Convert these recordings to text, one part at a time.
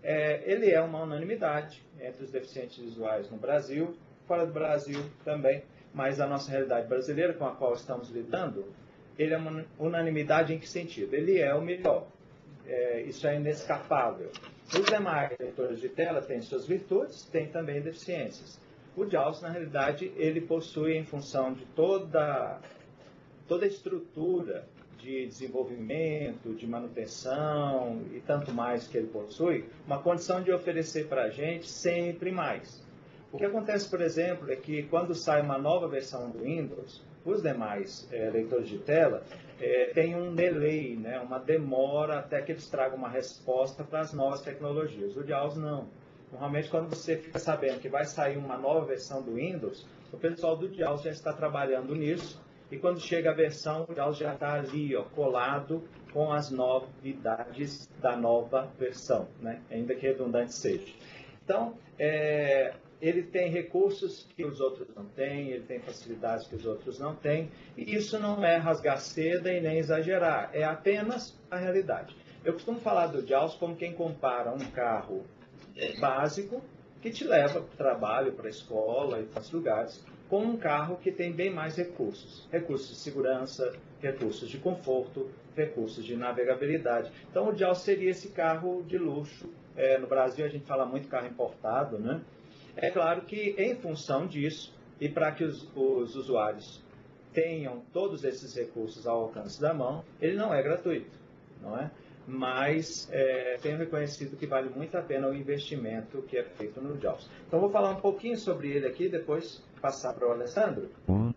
Ele é uma unanimidade entre os deficientes visuais no Brasil, fora do Brasil também, mas a nossa realidade brasileira com a qual estamos lidando, ele é uma unanimidade em que sentido? Ele é o melhor. Isso é inescapável. Os demais leitores de tela têm suas virtudes, têm também deficiências. O JAWS, na realidade, ele possui, em função de toda a estrutura de desenvolvimento, de manutenção e tanto mais que ele possui, uma condição de oferecer para a gente sempre mais. O que acontece, por exemplo, é que quando sai uma nova versão do Windows, os demais leitores de tela têm um delay, né, uma demora até que eles tragam uma resposta para as novas tecnologias. O JAWS não. Normalmente, quando você fica sabendo que vai sair uma nova versão do Windows, o pessoal do JAWS já está trabalhando nisso, e quando chega a versão, o JAWS já está ali, colado com as novidades da nova versão, né? Ainda que redundante seja. Então, ele tem recursos que os outros não têm, ele tem facilidades que os outros não têm, e isso não é rasgar seda e nem exagerar, é apenas a realidade. Eu costumo falar do JAWS como quem compara um carro básico que te leva para o trabalho, para a escola e para os lugares, com um carro que tem bem mais recursos. Recursos de segurança, recursos de conforto, recursos de navegabilidade. Então, o JAWS seria esse carro de luxo. No Brasil, a gente fala muito carro importado, né? É claro que, em função disso, e para que os usuários tenham todos esses recursos ao alcance da mão, ele não é gratuito, não é? Mas tenho reconhecido que vale muito a pena o investimento que é feito no JAWS. Então, vou falar um pouquinho sobre ele aqui, depois passar para o Alessandro.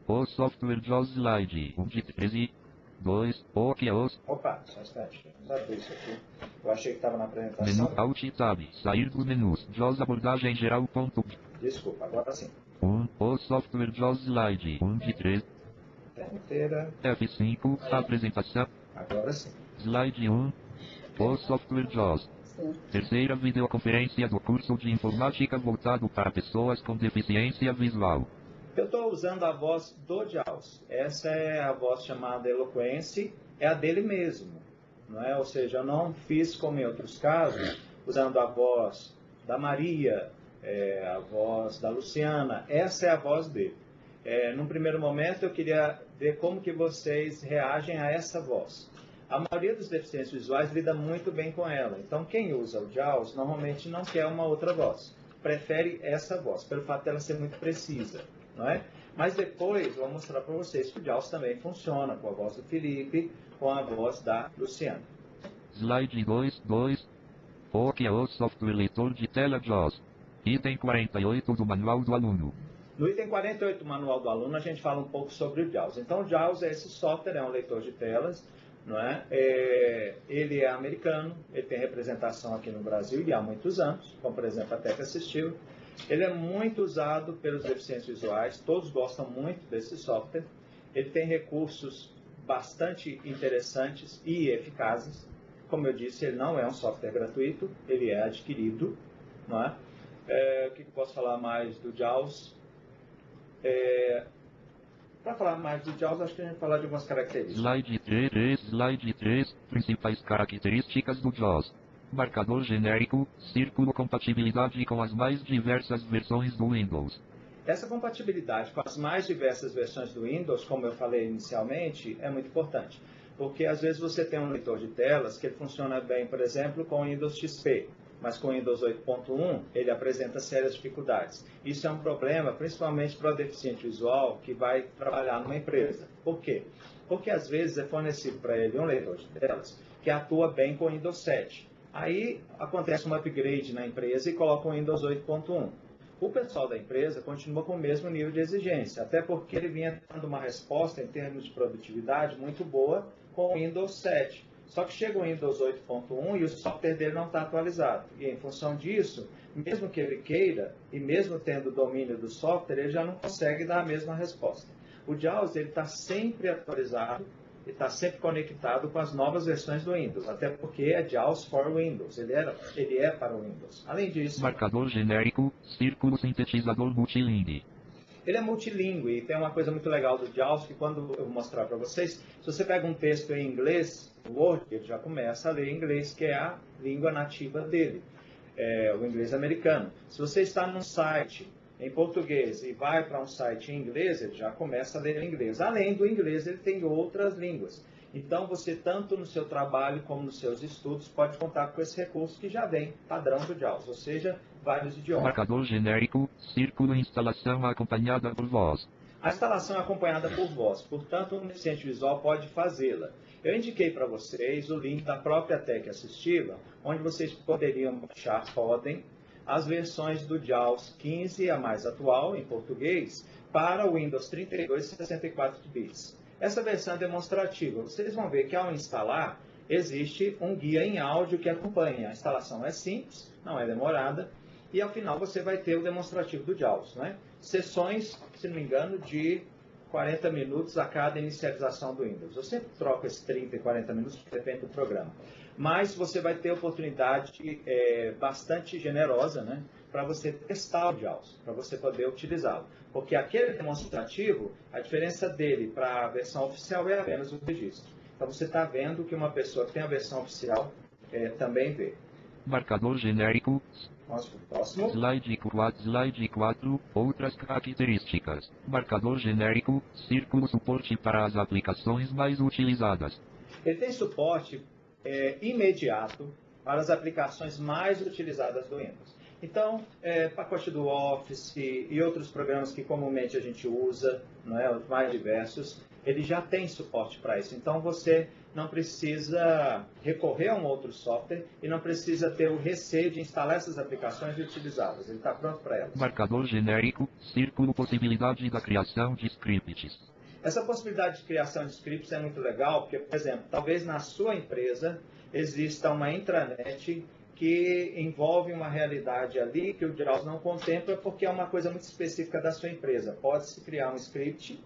O software JAWS Slide, de 13, 2, o que é os... Opa, só um instante, vamos abrir isso aqui. Eu achei que estava na Menu apresentação. Alt Tab, sair dos menus, JAWS abordagem geral. Desculpa, agora sim. O software JAWS Slide, de 3, Tela inteira, F5, apresentação, agora sim. Slide 1, o software JAWS. Terceira videoconferência do curso de informática voltado para pessoas com deficiência visual. Eu estou usando a voz do JAWS. Essa é a voz chamada Eloquence, é a dele mesmo, não é? Ou seja, eu não fiz como em outros casos, usando a voz da Maria, a voz da Luciana. Essa é a voz dele. Num primeiro momento, eu queria ver como que vocês reagem a essa voz. A maioria dos deficientes visuais lida muito bem com ela. Então, quem usa o JAWS normalmente não quer uma outra voz. Prefere essa voz, pelo fato dela ser muito precisa, não é? Mas depois, vou mostrar para vocês que o JAWS também funciona com a voz do Felipe, com a voz da Luciana. Slide 2, o que é o software leitor de tela JAWS. Item 48 do Manual do Aluno. No item 48 do Manual do Aluno, a gente fala um pouco sobre o JAWS. Então, o JAWS é esse software, é um leitor de telas, não é? Ele é americano, ele tem representação aqui no Brasil e há muitos anos, como por exemplo a Tec assistiu. Ele é muito usado pelos deficientes visuais, todos gostam muito desse software. Ele tem recursos bastante interessantes e eficazes. Como eu disse, ele não é um software gratuito, ele é adquirido, não é? O que eu posso falar mais do JAWS? Para falar mais do JAWS, acho que a gente vai falar de algumas características. Slide 3, principais características do JAWS. Marcador genérico, círculo compatibilidade com as mais diversas versões do Windows. Essa compatibilidade com as mais diversas versões do Windows, como eu falei inicialmente, é muito importante. Porque às vezes você tem um leitor de telas que ele funciona bem, por exemplo, com o Windows XP. Mas com o Windows 8.1 ele apresenta sérias dificuldades. Isso é um problema, principalmente para o deficiente visual que vai trabalhar numa empresa. Por quê? Porque às vezes é fornecido para ele um leitor de telas que atua bem com o Windows 7. Aí acontece um upgrade na empresa e coloca o Windows 8.1. O pessoal da empresa continua com o mesmo nível de exigência, até porque ele vinha dando uma resposta em termos de produtividade muito boa com o Windows 7. Só que chega o Windows 8.1 e o software dele não está atualizado. E em função disso, mesmo que ele queira, e mesmo tendo o domínio do software, ele já não consegue dar a mesma resposta. O JAWS está sempre atualizado e está sempre conectado com as novas versões do Windows, até porque é JAWS for Windows, ele é para o Windows. Além disso, Marcador genérico, círculo sintetizador multilingue. ele é multilingüe e tem uma coisa muito legal do JAWS que quando eu vou mostrar para vocês, se você pega um texto em inglês, o Word, ele já começa a ler em inglês, que é a língua nativa dele. o inglês americano. Se você está num site em português e vai para um site em inglês, ele já começa a ler em inglês. Além do inglês, ele tem outras línguas. Então, você, tanto no seu trabalho como nos seus estudos, pode contar com esse recurso que já vem padrão do JAWS, ou seja, vários idiomas. Marcador genérico, círculo, instalação acompanhada por voz. A instalação é acompanhada por voz, portanto, um deficiente visual pode fazê-la. Eu indiquei para vocês o link da própria Tec Assistiva, onde vocês poderiam baixar, as versões do JAWS 15, a mais atual, em português, para o Windows 32 e 64 bits. Essa versão é demonstrativa. Vocês vão ver que ao instalar, existe um guia em áudio que acompanha. A instalação é simples, não é demorada, e ao final você vai ter o demonstrativo do JAWS, né? Sessões, se não me engano, de 40 minutos a cada inicialização do Windows. Eu sempre troco esses 30 e 40 minutos, depende do programa. Mas você vai ter oportunidade bastante generosa, né, para você testar o JAWS, para você poder utilizá-lo. Porque aquele demonstrativo, a diferença dele para a versão oficial é apenas o registro. Então você está vendo que uma pessoa que tem a versão oficial também vê. Marcador genérico. Próximo. Slide 4, outras características. Marcador genérico, círculo, suporte para as aplicações mais utilizadas. Ele tem suporte imediato para as aplicações mais utilizadas do Windows. Então, pacote do Office e outros programas que comumente a gente usa, não é, os mais diversos, ele já tem suporte para isso. Então, você não precisa recorrer a um outro software e não precisa ter o receio de instalar essas aplicações e utilizá-las. Ele está pronto para elas. Marcador genérico, círculo, possibilidade da criação de scripts. Essa possibilidade de criação de scripts é muito legal, porque, por exemplo, talvez na sua empresa exista uma intranet que envolve uma realidade ali que o JAWS não contempla porque é uma coisa muito específica da sua empresa. Pode-se criar um script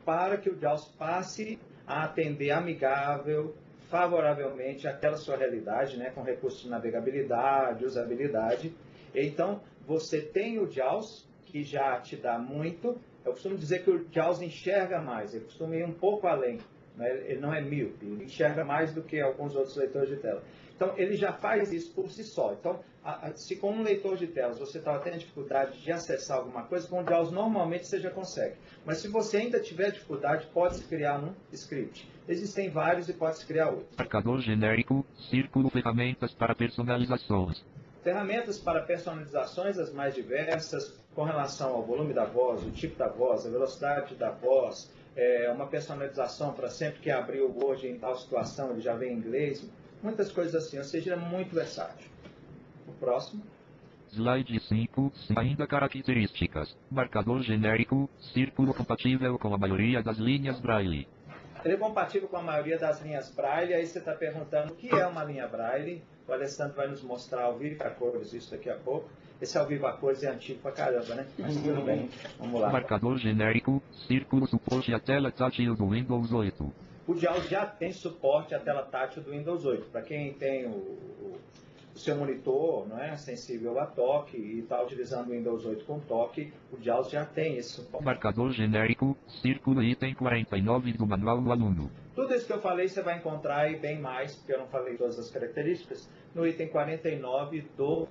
para que o JAWS passe a atender amigável, favoravelmente àquela sua realidade, né, com recursos de navegabilidade, usabilidade. Então, você tem o JAWS, que já te dá muito. Eu costumo dizer que o JAWS enxerga mais, ele costuma ir um pouco além, né? Ele não é míope, ele enxerga mais do que alguns outros leitores de tela. Então, ele já faz isso por si só. Então, se com um leitor de telas você estava tendo dificuldade de acessar alguma coisa, com o JAWS normalmente você já consegue. Mas se você ainda tiver dificuldade, pode-se criar um script. Existem vários e pode-se criar outros. Marcador genérico, círculo, ferramentas para personalizações. Ferramentas para personalizações as mais diversas, com relação ao volume da voz, o tipo da voz, a velocidade da voz, uma personalização para sempre que abrir o Word em tal situação, ele já vem em inglês, muitas coisas assim, ou seja, é muito versátil. O próximo. Slide 5, ainda características. Marcador genérico, círculo, compatível com a maioria das linhas Braille. Ele é compatível com a maioria das linhas Braille, aí você está perguntando o que é uma linha Braille. O Alessandro vai nos mostrar ao vivo a cores isso daqui a pouco. Esse ao vivo a cores é antigo pra caramba, né? Mas tudo bem, vamos lá. Marcador genérico, círculo, suporte à tela tátil do Windows 8. O JAWS já tem suporte à tela tátil do Windows 8. Para quem tem o seu monitor, não é, sensível a toque e está utilizando o Windows 8 com toque, o JAWS já tem esse suporte. Marcador genérico, círculo, item 49 do manual do aluno. Tudo isso que eu falei você vai encontrar e bem mais, porque eu não falei todas as características, no item 49 do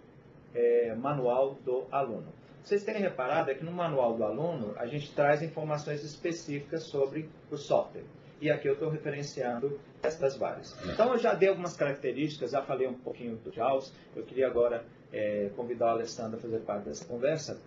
manual do aluno. Vocês têm reparado que no manual do aluno a gente traz informações específicas sobre o software. E aqui eu estou referenciando estas várias. Então eu já dei algumas características, já falei um pouquinho do JAWS. Eu queria agora convidar o Alessandro a fazer parte dessa conversa.